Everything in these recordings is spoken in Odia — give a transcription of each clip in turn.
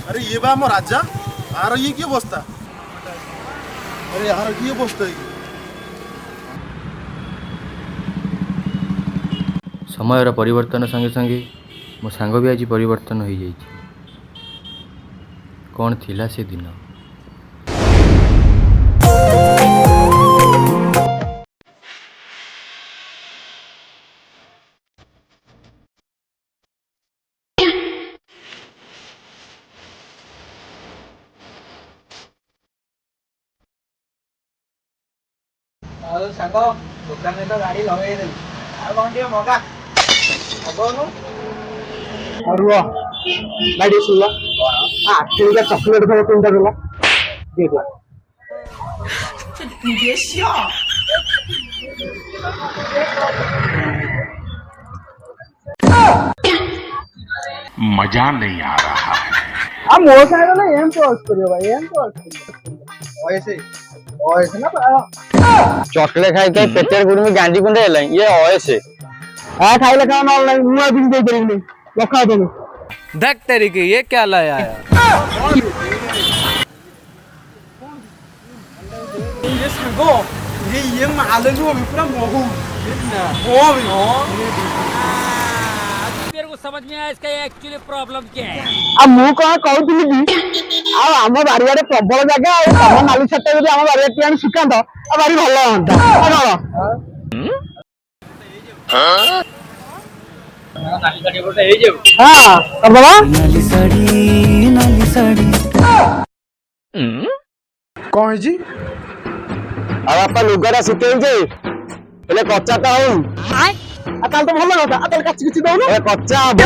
अरे ये बा मो राजा आर ये की अवस्था अरे यार की अवस्था समयर परिवर्तन संगे संगे मो सांग भी आज परिवर्तन हो जाइए। कौन थिला से दिन? ସାଙ୍ଗ ଦୋକାନରେ ତ ଗାଡ଼ି ଲଗେଇଦେଲି ଆଉ କଣ ଟିକେ ମଗା ହବନୁ ରୁହ ଗାଡ଼ି ଶୁଣିଲ ଆଠଟା ଚକୋଲେଟ୍ ଖାଇବା ତିନିଟା ଦେଲା ଦେଇଦିଅ मजा नहीं आ रहा है। ମୋ ସାଙ୍ଗରେ ନା ଏମିତି ଅସ୍ କରିବ ଭାଇ ଏମିତି ଅସ୍ କରିବ ନା चॉकलेट खाई खाई पेटेर गुड़मी गांधी कुंडे ये ओएस ଖାଇଲେ ଖାଅ ନହେଲେ ନାହିଁ ମୁଁ ଆଉ କିଛି ଦେଇପାରିବିନି ରଖା ତମେ धक तरीके ये क्या लाया है? ये सागो ये माल जो पूरा महू मेरे को समझ में आया इसका एक्चुअली प्रॉब्लम क्या है। अब मु कौन कहूଥିଲି कि ଆଉ ଆମ ବାରିଆଡେ ପ୍ରବଳ ଜାଗା ଆଉ ତମ ନାଲି ଛାତ ଯଦି ଆମ ବାରିଆଡେ ଟିକେ ଆଣି ଶୁକାନ୍ତ ଆଉ ଭାରି ଭଲ ହୁଅନ୍ତା କଣ ହଁ କରିଦବା कौन है जी ଆଉ ବାପା ଲୁଗାଟା ଶୁଖେଇଛେ ହେଲେ କଚା ତ ହଉ ଆଉ ତାହେଲେ ତ ଭଲ କଥା ଆଉ ତାହେଲେ କାଚି କିଛି ଦଉନ ଏ କଚା ହବ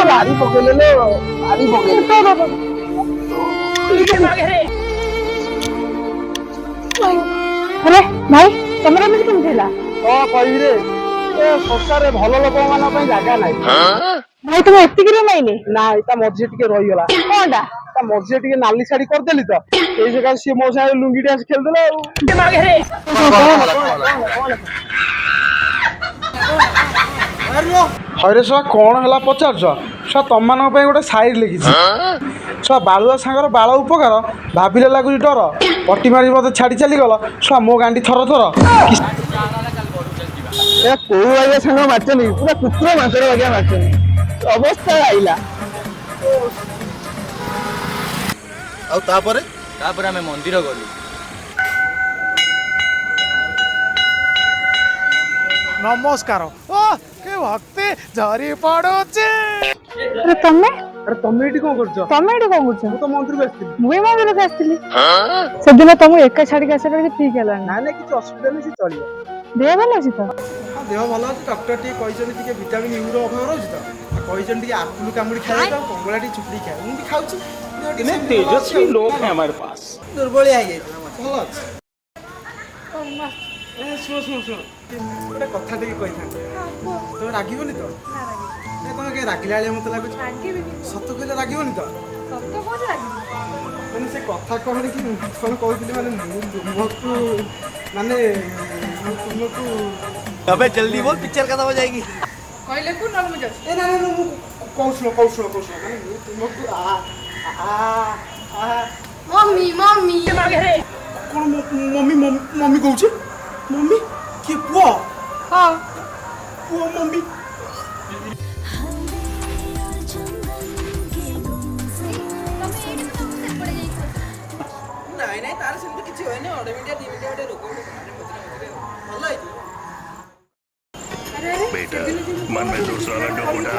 ବାରି ପକେଇଲେ ବାରି अरे भाई तमरा में केमती होला କଣ କହିବି ରେ ଏ ସଂସାରରେ ଭଲ ଲୋକମାନଙ୍କ ପାଇଁ ଜାଗା ନାହିଁ भाई तुम एतिକି ରେ माइले ନାଇଁ ତା ମଝିରେ ଟିକେ ରହିଗଲା कोनडा ତା ମଝିରେ ଟିକେ ନାଲି ଶାଢୀ କରିଦେଲି ତ ସେଇ ଜାଗାରେ ସିଏ ମୋ ସାଙ୍ଗରେ ଲୁଙ୍ଗି ଡ୍ୟାନ୍ସ ଖେଳିଦେଲା ଆଉ ହଇରେ ଶଳା କଣ ହେଲା ପଚାରୁଛ ଶଳା ତମମାନଙ୍କ ପାଇଁ ଗୋଟେ ସାଇଡ୍ ଲେଖିଛି ଶଳା ବାଳୁଆ ସାଙ୍ଗର ବାଳ ଉପକାର ଭାବିଲେ ଲାଗୁଛି ଡର ପଟି ମାରି ମତେ ଛାଡି ଚାଲିଗଲ ଶଳା ମୋ ଗାଣ୍ଡି ଥର ଥର କୋଉ ଆଜ୍ଞା ସାଙ୍ଗ ମାରିଛନ୍ତି ପୁରା କୁକୁର ମାଂସର ଆଜ୍ଞା ମାରିଛନ୍ତି ଅବସ୍ଥା ଆଇଲା ଆଉ ତାପରେ आम मंदिर गलु नमस्कार ओ के भक्ति झरी पड़ुची अरे तमे अरे तमे एठी कौन करछ तमे एठी कोन करछ ମୁଁ ତ ମନ୍ଦିରକୁ ଆସିଥିଲି मुई मंदिर के आस्तिली सेदिन तुम एका छाड़ी के आसला ठीक हैला ନା ନା କିଛି ଅସୁବିଧା ନାହିଁ ସେ ଚଳିବ देह भल अछि त ହଁ ଦେହ ଭଲ ଅଛି ଡକ୍ଟର ଟିକେ କହିଛନ୍ତି ଟିକେ ଭିଟାମିନ୍ ୟୁ ର ଅଭାବ ରହୁଛି ତ କହିଛନ୍ତି ଟିକେ ଆପୁଲ କାମୁଡି ଖାଇବାକୁ ଆଉ କଙ୍ଗଳା ଟିକେ ଚୁପଡି ଖାଇବାକୁ ମୁଁ ବି ଖାଉଛି तेजस्वी लोग हैं हमारे पास। ଦୁର୍ବଳିଆ ହେଇଯାଇଛି ଭଲ ଅଛି ଏ ଶୁଣ ଶୁଣ ଶୁଣ ଗୋଟେ କଥା ଟିକେ କହିଥାନ୍ତି ତମେ ରାଗିବନି ତ ତମେ କାହିଁ ରାଗିଲା ଭଳିଆ ମତେ ଲାଗୁଛି ସତ କହିଲେ ରାଗିବନି ତ ମାନେ ସେ କଥା କଣ କି କଣ କହୁଥିଲି ମାନେ ମୁଁ ତୁମକୁ ମାନେ ମୁଁ ତୁମକୁ अबे जल्दी बोल पिक्चर खत्म हो जाएगी। कहले को न मुझे ଏ ନା ନା ମୁଁ କୌଶଳ ମାନେ ମୁଁ ତୁମକୁ मम्मी मम्मी କଣ ମମି ମମି କହୁଛି ମମି କିଏ ପୁଅ हां ପୁଅ ମମି ନାଇଁ ନାଇଁ ତାର ସେମିତି କିଛି ହୁଏନି ଅଡମିଟିଆ ଦିମିଟିଆ ଗୋଟେ ରୋଗ ଗୋଟେ ଭଲ ହେଇଛି बेटा मन में दूसरा लड्डू फूटा।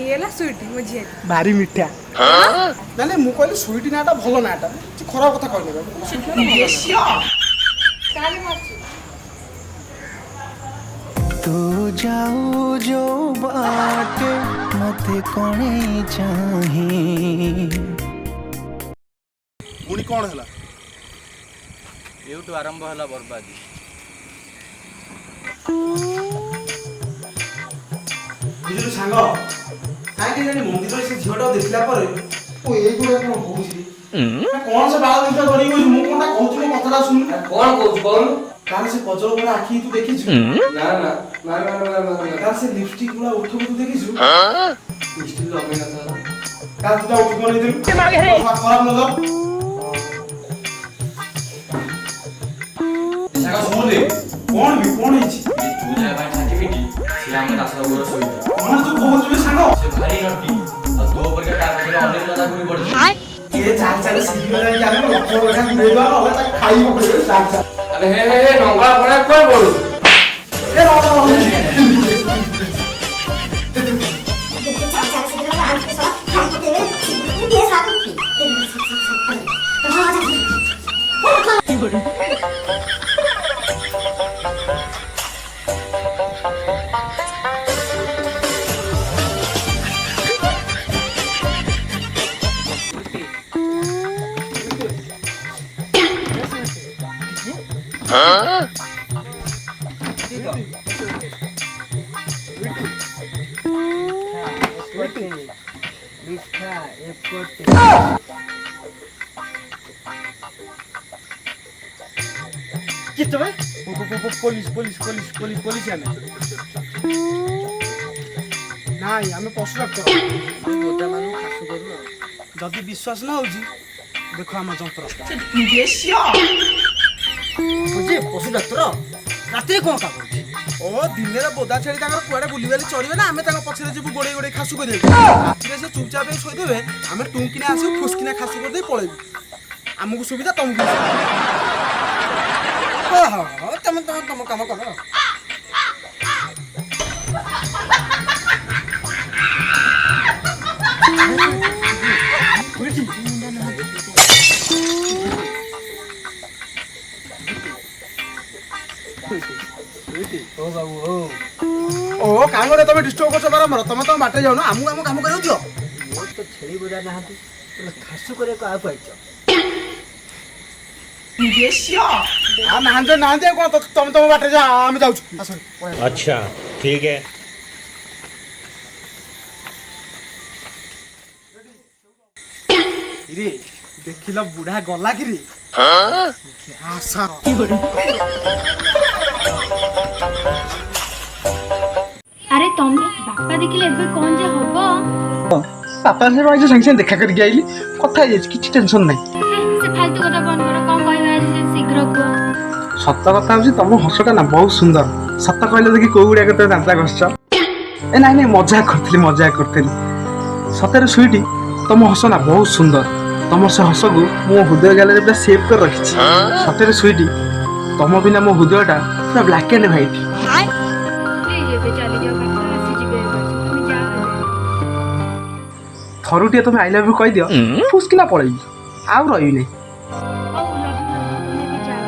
येला स्वीट मुझे ଭାରି ମିଠା ନାଇଁ ମୁଁ କହିଲି ସୁଇଟି ନାଁଟା ଭଲ ନାଁଟା କିଛି ଖରାପ କଥା କହିନି तू जाऊ जो बाटे मते कोणे चाहे पुणी कौन है एठू आरंभ है बर्बादी। ସାଙ୍ଗ କାହିଁକି ଜାଣି ମନ୍ଦିରରେ ସେ ଝିଅଟାକୁ ଦେଖିଲା ପରେ ମୁଁ ଏଇଗୁଡ଼ା କଣ କହୁଛି କଣ ସେ ବାଳ ଭିତରେ ଧରିକି ବସିଛୁ? ମୁଁ କଣଟା କହୁଛି ମୋ କଥାଟା ଶୁଣୁ। कौन कौन कौन ତାର ସେ କଜଳ ଗୁଡ଼ା ଆଖି ତୁ ଦେଖିଛୁ? ना ना ना ना ना ना ତାର ସେ ଲିପଷ୍ଟିକ ଗୁଡ଼ା ଉଠକୁ ତୁ ଦେଖିଛୁ? स्टिल लगेगा सर ତାର ତୁ ତା ଉଠକୁ ବନେଇଦେଲୁ। ଖରାପ ନଜର। सागा सुन रे କଣ ବି କଣ ହେଇଛି? तू जा भाई छाटी से हम दास गोर सोई କଣ ତୁ କହୁଛୁ ବେ ସାଙ୍ଗ? से भारी नटी और दो पर के टाका से अनेक लगा गुड़ी पड़ ଏ ଚାଲ ଚାଲ ଶିଖିବ ଯାଇକି ଆମେ ଲକ୍ଷ ଲେଖା ଦୂରେଇ ଦେବା ନହେଲେ ତାକୁ ଖାଇବ କହିବେ ଚାଲ ଚାଲ। अरे हे नंगा पड़ा कोई बोलू ଏ ରହ ରହ ରହ। ପୋଲିସ ଆମେ ନାଇଁ ଆମେ ପଶୁ ଡାକ୍ତର। ଯଦି ବିଶ୍ୱାସ ନ ହଉଛି ଦେଖ ଆମ ଯନ୍ତ୍ର। पशु डॉक्टर रात कौन काम ଓ ଦିନରେ ବୋଦା ଛେଳି ତାଙ୍କର କୁଆଡେ ବୁଲିବାଲି ଚଳିବେ ନା ଆମେ ତାଙ୍କ ପଛରେ ଯିବୁ ଗୋଡେଇ ଗୋଡେଇ ଖାସୁ କରିବାକୁ। ରାତିରେ ସେ ଚୁପଚାପ ହେଇ ଶୋଇଦେବେ ଆମେ ଟୁଙ୍କିନା ଆସିବୁ ଫୁସ୍କିନା ଖାସୁ କରିଦେଇ ପଳେଇବୁ। ଆମକୁ ସୁବିଧା ତମକୁ तुम तुम तुम काम करो ଓ କାମରେ ତମେ ଡିଷ୍ଟର୍ବ କରୁଛ ବାରମ୍ବାର। ତମେ ତମ ବାଟରେ ଯାଉନ ଆମକୁ ଆମ କାମ କରିବାକୁ ଦିଅ। मोर तो छेड़ी बोझा नहाती खासु करे को आ पाइछ ନାହାନ୍ତି ନାହାନ୍ତି ଆଉ କଣ ତମେ ତମ ବାଟରେ ଯା ଆମେ ଯାଉଛୁ। अच्छा ठीक है ରେ ଦେଖିଲ ବୁଢା ଗଲା କି ରେ? ଆଶା ଆରେ ତମେ ବାପା ଦେଖିଲେ ଏବେ କଣ ଯେ ହବ? ବାପା ସେ ରହିଛି ସାଙ୍ଗେ ସାଙ୍ଗେ ଦେଖା କରିକି ଆଇଲି କଥା ହେଇଯାଇଛି କିଛି ଟେନସନ ନାହିଁ। ସେ ଫାଲତୁ କଥା ବନ୍ଦ କର। କଣ କହିବା ଆଜି ସେ ଶୀଘ୍ର କୁହ। ସତ କଥା ହଉଛି ତମ ହସଟା ନା ବହୁତ ସୁନ୍ଦର। ସତ କହିଲେ ଦେଖି କୋଉ ଗୁଡିଆ କେତେ ଦାନ୍ତା ଘଷିଛ? ଏ ନାଇଁ ନାଇଁ ମଜାକ କରିଥିଲି। ସତରେ ସୁଇଟି ତମ ହସ ନା ବହୁତ ସୁନ୍ଦର। ତମର ସେ ହସକୁ ମୋ ହୃଦୟ ଗ୍ୟାଲେରୀ ପୁରା ସେଭ୍ କରି ରଖିଛି। ସତରେ ସୁଇଟି ତମ ବିନା ମୋ ହୃଦୟଟା ପୁରା ବ୍ଲାକ୍ ଆଣ୍ଡ ହ୍ୱାଇଟ୍। ପ୍ଲିଜ ଏବେ ଚାଲିଯାଅ ବାପା ଆସିଯିବେ। ତମେ ଯାଅ ଏବେ। ଥରୁଟିଏ ତମେ ଆଇ ଲଭ୍ ୟୁ କହିଦିଅ ଫୁସ୍କିନା ପଳେଇବି ଆଉ ରହିବିନି। ହଉ ଲଭ ତମେ ଏବେ ଯାଅ।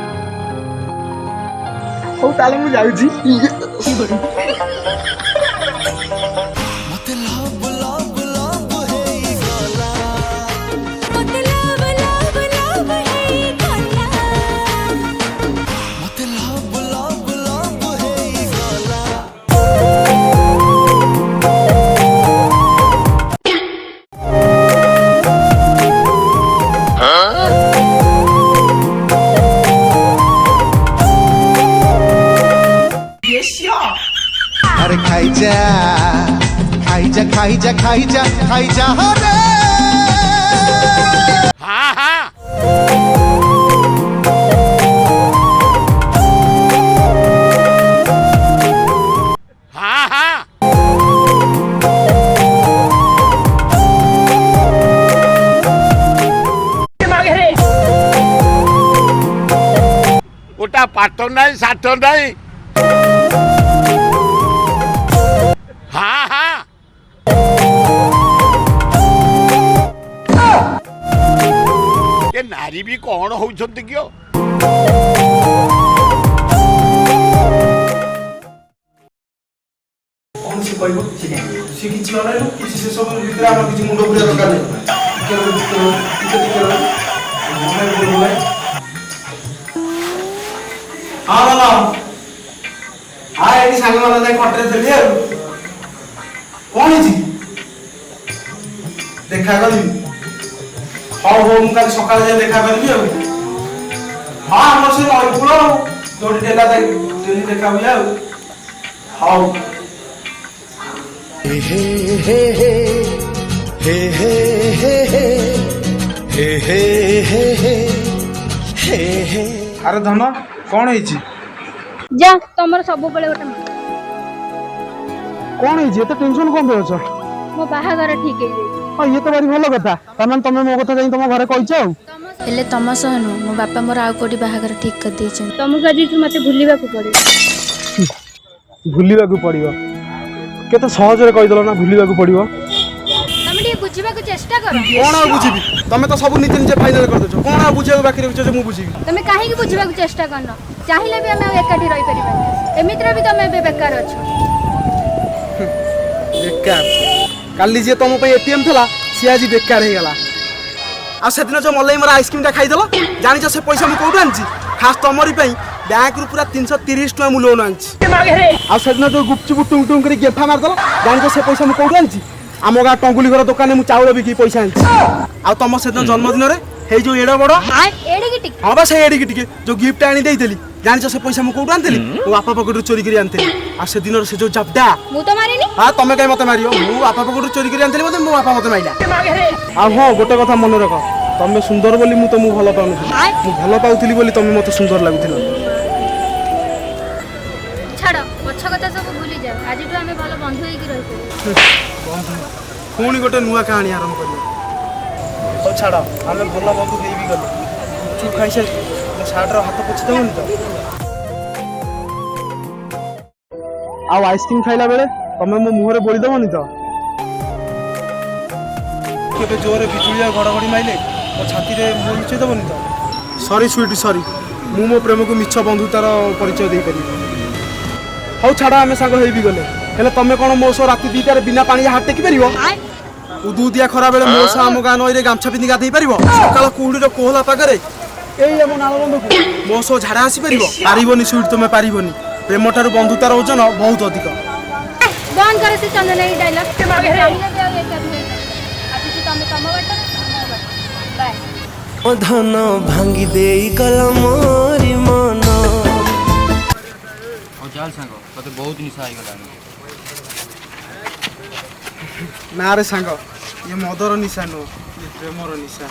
ହଉ ତାହେଲେ ମୁଁ ଯାଉଛି। ମତେ ଲଭ୍ ଲଭ୍ ଲଭ୍ ହେଇଗଲା ମତେ ଲଭ୍ ଲଭ୍ ଲଭ୍ ହେଇଗଲା अरे खाई जा रे ওটা পাঠ নাই ষাঠ নাই হ্যাঁ হ্যাঁ ଏ ନାରୀ ବି କଣ ହଉଛନ୍ତି କିଓ କଣ ସେ କହିବ କିଛି ନାହିଁ। ସେ କିଛି ଅନେଇଲୁ କିଛି ସେ ସବୁ ଭିତରେ ଆମର କିଛି ମୁଣ୍ଡ ପୁରିଆ ଦରକାର ନାହିଁ। ହଁ ଭଲ ଏଠି ସାଙ୍ଗମାନେ ଯାଇ ଖଟରେ ଥିଲି ଆଉ କଣ ହେଇଛି ଦେଖା କରିବି। ହଉ ହଉ ମୁଁ କାଲି ସକାଳେ ଯାଇ ଦେଖା କରିବି ଆଉ। ହଁ ଆମର ସେ ନଈ କୂଳ ଆଉ ଯୋଉଠି ଡେଲା ଡେଲି ଦେଖା ହୁଏ ଆଉ। ହଉ हे हे हे हे हे हे हे हे हे हे हे। ଆରେ ଧନ କଣ ହେଇଛି? ଯା ତମର ସବୁବେଳେ ଗୋଟେ କଣ ହେଇଛି ଏତେ ଟେନସନ କଣ ପାଇଁ ଅଛ? ମୋ ବାହାଘର ଠିକ ହେଇଯାଇଛି। ହଁ ଇଏ ତ ଭାରି ଭଲ କଥା ତାମାନେ ତମେ ମୋ କଥା ଯାଇ ତମ ଘରେ କହିଛ ଆଉ। ହେଲେ ତମ ସହ ନୁହଁ ମୋ ବାପା ମୋର ଆଉ କୋଉଠି ବାହାଘର ଠିକ କରିଦେଇଛନ୍ତି। ତମକୁ ଆଜିଠୁ ମତେ ଭୁଲିବାକୁ ପଡିବ। ଭୁଲିବାକୁ ପଡିବ? କେତେ ସହଜରେ କହିଦେଲ ନା ଭୁଲିବାକୁ ପଡିବ। ତମେ ଟିକେ ବୁଝିବାକୁ ଚେଷ୍ଟା କର। କଣ ଆଉ ବୁଝିବି ତମେ ତ ସବୁ ନିଜେ ନିଜେ ଫାଇନାଲ କରିଦେଛ। କଣ ଆଉ ବୁଝିବାକୁ ବାକି ରଖିଛ ଯେ ମୁଁ ବୁଝିବି? ତମେ କାହିଁକି ବୁଝିବାକୁ ଚେଷ୍ଟା କରିନ? ଚାହିଁଲେ ବି ଆମେ ଆଉ ଏକାଠି ରହିପାରିବାନି। ଏମିତିରେ ବି ତମେ ଏବେ ବେକାର ଅଛ। ବେକାର? କାଲି ଯିଏ ତମ ପାଇଁ ଏଟିଏମ୍ ଥିଲା ସିଏ ଆଜି ବେକାର ହେଇଗଲା। ଆଉ ସେଦିନ ଯୋଉ ମଲେଇ ମୋର ଆଇସ୍କ୍ରିମଟା ଖାଇଦେଲ ଜାଣିଛ ସେ ପଇସା ମୁଁ କୋଉଠୁ ଆଣିଛି? ଖାସ୍ ତମରି ପାଇଁ ବ୍ୟାଙ୍କରୁ ପୁରା 330 ଟଙ୍କା ମୁଁ ଲୋନ୍ ଆଣିଛି। ଆଉ ସେଦିନ ଯୋଉ ଗୁପଚୁପ ଟୁଙ୍ଗ ଟୁଙ୍ଗ କରି ଗେଫା ମାରିଦେଲ ଜାଣିଛ ସେ ପଇସା ମୁଁ କୋଉଠୁ ଆଣିଛି? ଆମ ଗାଁ ଟଙ୍ଗୁଲି ଘର ଦୋକାନରେ ମୁଁ ଚାଉଳ ବିକି ପଇସା ଆଣିଛି। ଆଉ ତମ ସେଦିନ ଜନ୍ମଦିନରେ ହେଇ ଯୋଉ ଏଡ ବଡ ଏଡ଼ିକି ଟିକେ ହଁ ବା ସେଇ ଏଡ଼ିକି ଟିକେ ଯୋଉ ଗିଫ୍ଟ ଆଣି ଦେଇଥିଲି ଜାଣିଛ ସେ ପଇସା ମୁଁ କୋଉଠୁ ଆଣିଥିଲି? ମୋ ବାପା ପକେଟରୁ ଚୋରି କରି ଆଣିଥିଲି। ଆଉ ସେଦିନର ସେ ଯୋଉ ଜାବଡା ମୁଁ ତ ମାରିନି। ହଁ ତମେ କାହିଁ ମତେ ମାରିବ? ମୁଁ ବାପା ପକେଟରୁ ଚୋରି କରି ଆଣିଥିଲି ବୋଧେ ମୋ ବାପା ମତେ ମାରିଲା। ଆଉ ହଁ ଗୋଟେ କଥା ମନେ ରଖ ତମେ ସୁନ୍ଦର ବୋଲି ମୁଁ ତମକୁ ଭଲ ପାଉନଥିଲି। ମୁଁ ଭଲ ପାଉଥିଲି ବୋଲି ତମେ ମତେ ସୁନ୍ଦର ଲାଗୁଥିଲ। ଛାଡ ପଛ କଥା ସବୁ ଭୁଲିଯାଅ। ଆଜିଠୁ ଆମେ ଭଲ ବନ୍ଧୁ ହେଇକି ରହିପାରିବୁ। ବନ୍ଧୁ ପୁଣି ଗୋଟେ ନୂଆ କାହାଣୀ ଆରମ୍ଭ କରିବା। ହଉ ଛାଡ଼ ଆମେ ଭଲ ବନ୍ଧୁ ହେଇ ବି ଗଲେ। ଗୁପଚୁପ ଖାଇସାରି ମୋ ସାର୍ଟର ହାତ ପୋଛି ଦେବନି ତ? ଆଉ ଆଇସ୍କ୍ରିମ ଖାଇଲା ବେଳେ ତମେ ମୋ ମୁହଁରେ ବୋଳି ଦେବନି ତ? କେବେ ଜୋରରେ ବିଜୁଳି ଆଉ ଘଡ଼ଘଡ଼ି ମାଇଲେ ମୋ ଛାତିରେ ମୁହଁ ଲୁଚେଇ ଦେବନି ତ? ସରି ସୁଇଟ୍ ସରି ମୁଁ ମୋ ପ୍ରେମକୁ ମିଛ ବନ୍ଧୁତାର ପରିଚୟ ଦେଇପାରିବି। ହଉ ଛାଡ଼ ଆମେ ସାଙ୍ଗ ହେଇ ବି ଗଲେ। ହେଲେ ତମେ କ'ଣ ମୋ ସହ ରାତି 2ଟାରେ ବିନା ପାଣିରେ ହାତ ଟେକି ପାରିବ? ଉଦୁଉଦିଆ ଖରା ବେଳେ ମୋ ସହ ଆମ ଗାଁ ନଈରେ ଗାମଛା ପିନ୍ଧି ଗାଧେଇ ପାରିବ? ସକାଳ କୁହୁଡ଼ିର କୋହଲା ପାଗରେ ଏଇ ଆମ ନାଳବନ୍ଧକୁ ମୋ ସହ ଝାଡ଼ା ଆସିପାରିବ? ପାରିବନି ସୁଇଟ୍ ତମେ ପାରିବନି। ପ୍ରେମଠାରୁ ବନ୍ଧୁତାର ଓଜନ ବହୁତ ଅଧିକ। ବନ୍ଦ କର ସେ ଚନ୍ଦନ ଏଇ ଡାଇଲଗ। ଚାହିଁଲେ ବି ଆଉ ଏକାଠି ହେଇପାରିବୁ। ଆଜିଠୁ ତମେ ତମ ବାଟରେ ମୋ ବାଟରେ। ବାଏ। धन भांगी देई गला मोरी मन। ଆଉ ଚାଲ ସାଙ୍ଗ ତତେ ବହୁତ ନିଶା ହେଇଗଲାଣି। ନା ରେ ସାଙ୍ଗ ଇଏ ମଦର ନିଶା ନୁହଁ ଇଏ ପ୍ରେମର ନିଶା।